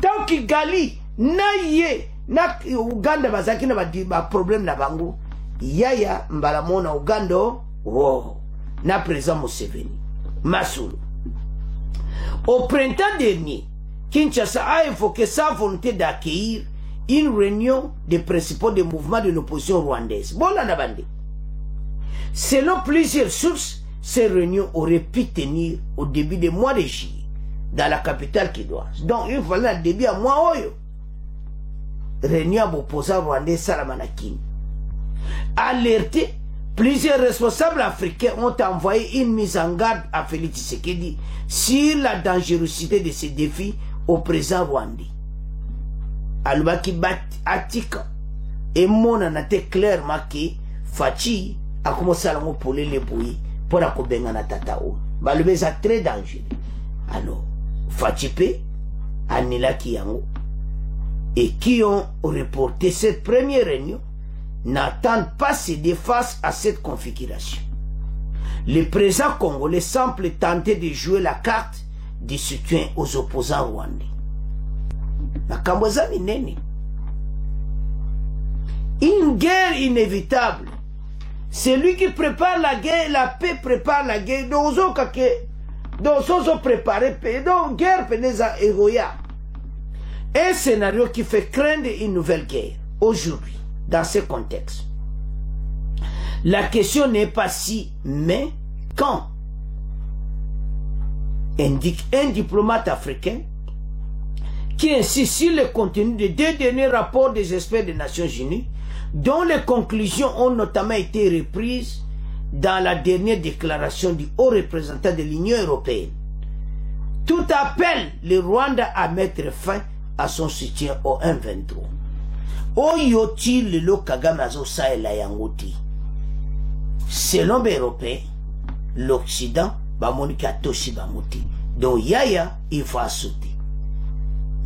Tant Kigali na yé na Ouganda bazaki na ba problème na bango. Yaya mbalamona Ouganda oh na président Museveni Masulu. Au printemps dernier, Kinshasa a évoqué sa volonté d'accueillir une réunion des principaux des mouvements de l'opposition rwandaise. Bon, là, selon plusieurs sources, ces réunions auraient pu tenir au début du mois de juillet dans la capitale kidoise. Donc, il fallait le début à mois oyo. Réunion opposant rwandais Salamanakini. Alerté, plusieurs responsables africains ont envoyé une mise en garde à Félix Tshisekedi sur la dangerosité de ces défis au président rwandais. Alubaki bat atika et mon a été clairement que Fachi a commencé à l'empoler les bouillies pour la kobenga na tatao. Balube ça très dangereux. Alors, Fachi pe Anila Kiyango et qui ont reporté cette première réunion n'attendent pas céder face à cette configuration. Le président congolais semble tenter de jouer la carte de soutien aux opposants rwandais. Une guerre inévitable. Celui qui prépare la guerre, la paix prépare la guerre. Donc, ils préparé paix. Donc, guerre peneza egoya. Un scénario qui fait craindre une nouvelle guerre aujourd'hui, dans ce contexte. La question n'est pas si, mais quand. Indique un diplomate africain qui insiste sur le contenu des 2 derniers rapports des experts des Nations Unies, dont les conclusions ont notamment été reprises dans la dernière déclaration du haut représentant de l'Union européenne. Tout appelle le Rwanda à mettre fin à son soutien au M23. Oyoti le lo Kagame azo saela yangoti. Selon les Européens, l'Occident va monika toshi bamuti. Donc yaya il faut sauter.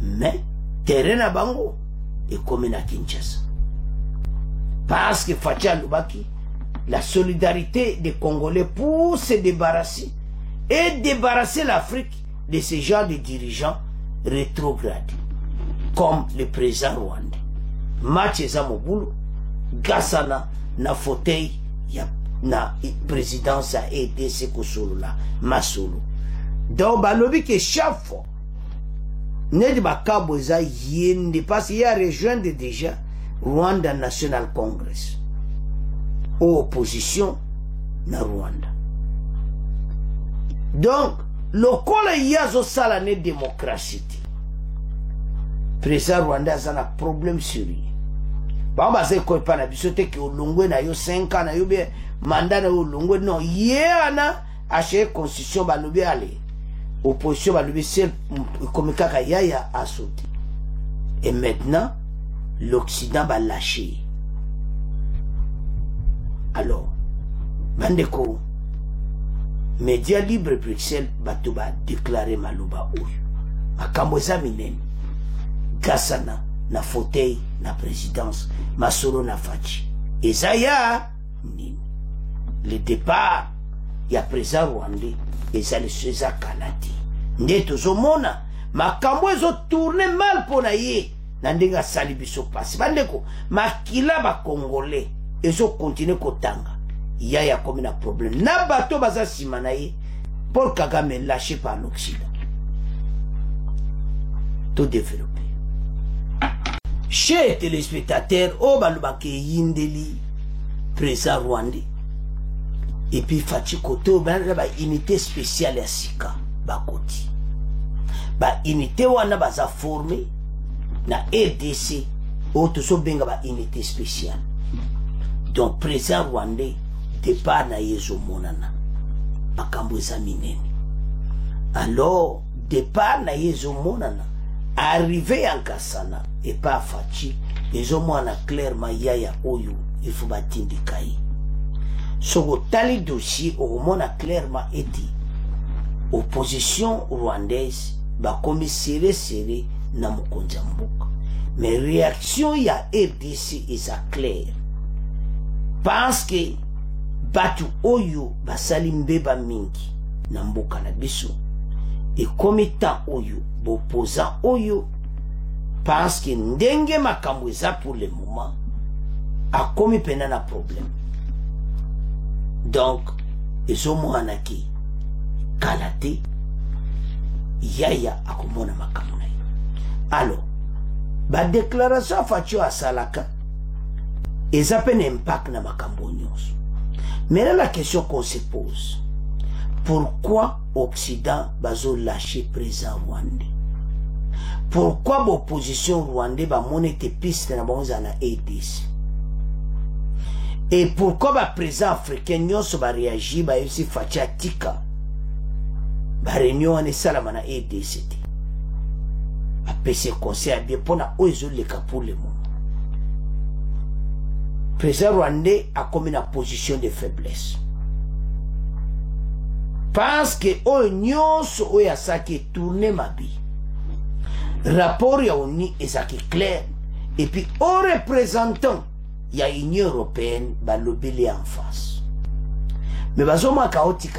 Mais terrain à bango et comme à Kinshasa. Parce que Fatia Lubaki, la solidarité des Congolais pour se débarrasser et débarrasser l'Afrique de ce genre de dirigeants rétrogrades, comme le président rwandais. Mathieza Mobulu, Gassana, na fauteuil, na présidence a aidé ce Kosolo là, Masolo. Donc, balobi que chaque fois, ne de bakaboza yende, parce qu'il y a rejoint déjà Rwanda National Congress, ou opposition na Rwanda. Donc, le col y a sala ne démocratie. Président Rwanda a un problème sur lui. Bamba se ko pa na bisote ke olongwe na yo 5 ans na yo be mandat na olongwe non yéana ache constitution ba lobi ale opposition ba lobi seul comme kaka yaya a sauté. Et maintenant l'Occident va lâcher. Alors bandeko Média Libre Bruxelles bato ba déclarer maluba oyo makambo za minene Gassana na fauteuil na présidence Masolo na Fachi ezaya nini le départ ya président rwandais ezali César Kanati nde tozomona makambo ezo tourner mal pona ye na ndenga sali biso pasi bandeko makila ba congolais ezo continuer kotanga yaya comme na problème na bato baza sima na ye Paul Kagame lâché par l'Occident tout développé. Chers téléspectateurs, au balubake yindeli président rwandais et puis Fachi Koto ba unité spéciale ya sika bakoti ba unité wana baza formé na RDC auto so benga ba unité spéciale. Donc président rwandais départ na yezo monana makambo eza minene. Alors départ na yezo monana arrivé en Kassana et pas Fachi, ils ont moins clairement yaya oyo il faut batindi kai. So tali dossier au moins clairement été opposition rwandaise ba komi serré na mukonza mboka. Mais réaction ya RDC est claire. Parce que batu oyo basali mbeba mingi na mboka na biso et comme temps oyo opposant oyo parce que ndenge makambo eza pour le moment a komi pena na problème. Donc ezomwana ki kalate yaya akomona makambo na ye. Alors, la déclaration Fachi à Salaka, et ça peut impact dans ma cambonios. Mais là, la question qu'on se pose, pourquoi l'Occident va lâcher président rwandais? Pourquoi l'opposition rwandaise va monter piste dans la ADC? Et pourquoi le président africain va réagir à aussi Fachi Tika? La réunion en Salamana ADC. Après ce conseil, bien pour la les cas pour le moment. Le président rwandais a comme une position de faiblesse. Parce que l'Union a ça qui tourné ma vie. Rapport ya uni est ça qui est clair. Et puis aux représentants, il y a l'Union européenne qui lobby en face. Mais bazoma chaotique.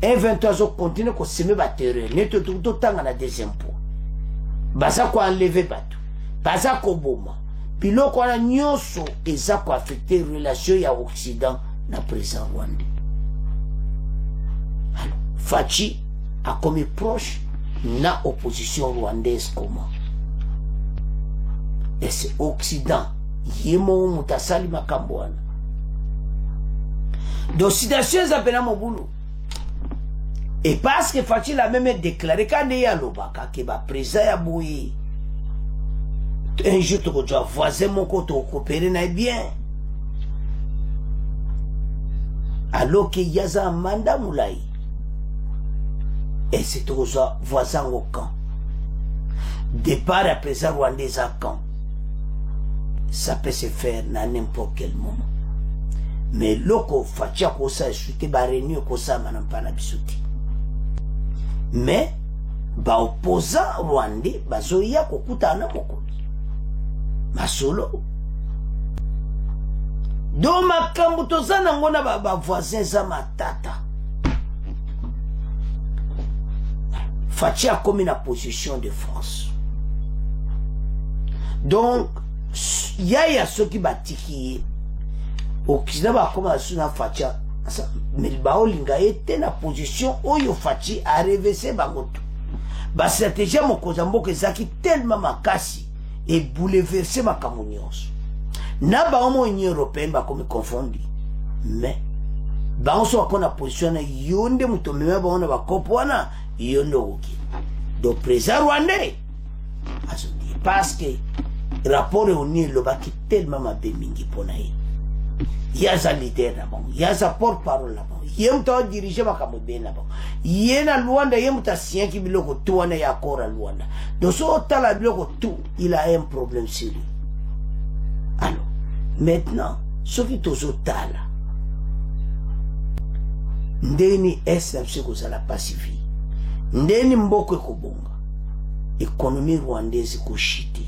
Un 23 ans continue à semer la terreur. Net tout le temps à des impôts. Basa ko enlever bateau. Basa ko boma. Puis là ko na nyonso et ça ko affecter relation ya Occident na président rwandais. Alors, Fachi a comme proche na opposition rwandaise comment. Et c'est Occident yemo mutasali makambwana. Donc situation za pena mobulo. Et parce que Fachi l'a même déclaré quand il y a l'obaka que va président ya bouilli. Un jour tu dois voisin mon côté coopérer n'a bien. Alors qu'il y a un mandat moulay. Et c'est toujours voisin au camp. Départ à président rwandais à camp. Ça peut se faire à n'importe quel moment. Mais loko Fachi a kosa chuté ba réunion kosa manampana bisuti. Mais ba opposant rwandais bazoya kokutana mokoli masolo do makambo tozana ngona ba voisins za matata. Fachi a comme une position de force. Donc il y a ceux qui batiki au Kizaba comme na Fachi mais le baolinga était na position oyo Fachi a reversé bangoto. Ba stratégie mo kozambo ke zaki tellement makasi et bouleversé ma camunions. Na ba omo Union européenne ba comme confondi. Mais ba on soit qu'on a position yonde mutomema ba on ba kopwana yondo oki. Donc président rwandais parce que rapport uni lo ba ki tellement ma bemingi pona yi. Il y a sa leader là-bas, il y a sa porte-parole là-bas, il y a un dirigeant qui là-bas, il y a un Luanda, il y a un sien qui bloque tout, il y a encore un Luanda. Donc, ce qui bloque tout, il a un problème sérieux. Alors, maintenant, ce qui est au tala, ndeni est que la pacifique, ndeni mboko kobonga, économie rwandaise kochiti.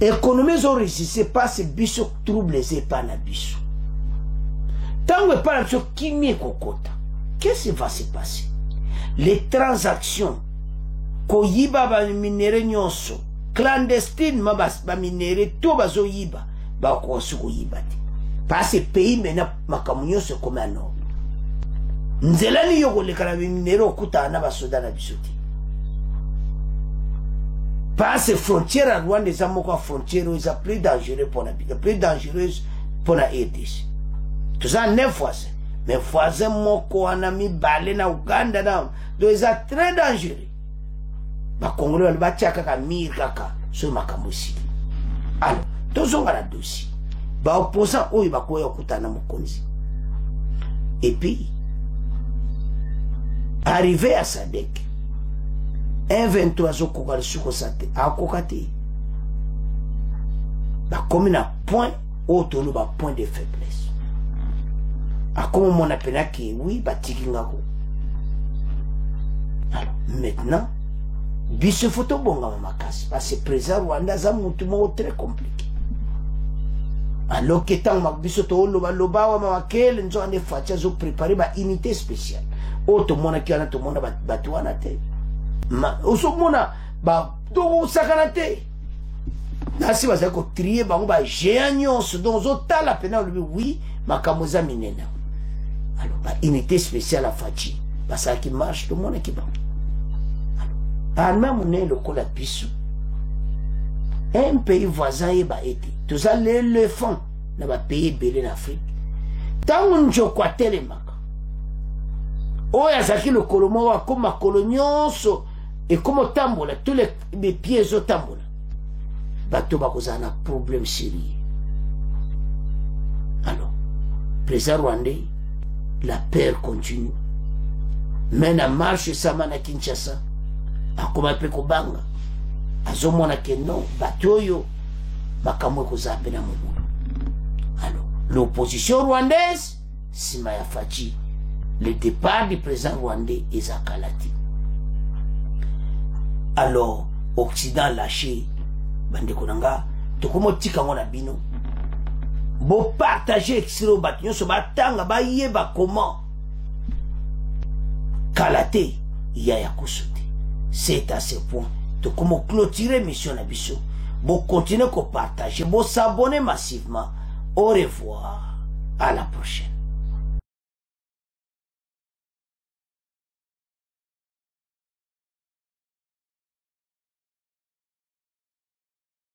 Économie ont résisté pas ces biso troubles et pas na biso. Tant que pas la qui m'y kokota. Qu'est-ce qui va se passer? Les transactions koyiba ba minere nyonso clandestine ma ba minere tout bazo yiba ba ko su koyiba. Parce que pays mena makamunyo se comme un homme. Nzela ni yoko le kana minere okuta na ba soda na bisoti. Parce que frontières à Rwanda, les amoko frontières, ils sont plus dangereux pour la vie, plus dangereuses pour la EDC. Tout ça, 9 fois. Mais voisin moko anami balé na Uganda, donc ils sont très dangereux. Ma Congolais, va tchaka ka mir kaka, sur ma kamosi. Alors, tous on va la dossier. Ba opposant, oh, il va quoi okutana mokonzi. Et puis, arrivé à Sadek, un 23 ans kokali suko sate a kokati ba comme na point autour ba point de faiblesse a comme mon appela qui oui ba tikingako. Alors maintenant biso photo bonga makasi parce que président Rwanda za mutu mo très compliqué. Alors que tant ma biso to loba wa makele nzo ane facha zo préparer ba unité spéciale auto mona ki ana to mona ba tuana te. Osomona ba do sakanate nasi ba ko trier ba ba géants dans otala pena le oui makamoza minena. Alors ba unité spéciale à Fachi ba ça qui marche tout le monde qui ba. armée monnaie lokola biso un pays voisin yeba ete toza l'éléphant na ba pays belé en Afrique tango njoko atelemaka oyo azalaki lokolo moko akoma kolo nyonso ekoma otambola tous les pieds ezotambola bato bakozala na problème sérieux. Alors président rwandais la peur continue mais na marche sama na Kinshasa akoma pe kobanga azomona ke non bato oyo bakamwe kozala pe na mobulu. Alors l'opposition rwandaise sima ya Faci le départ du président rwandais ezakalati. Alors Occident lâché bandeko nanga tokomo tika ngona bino bo partager exilo bato nyonso batanga bayeba comment kalate ya kosote. C'est à ce point tokomo clôturer mission na biso bo continuer ko partager bo s'abonner massivement. Au revoir, à la prochaine.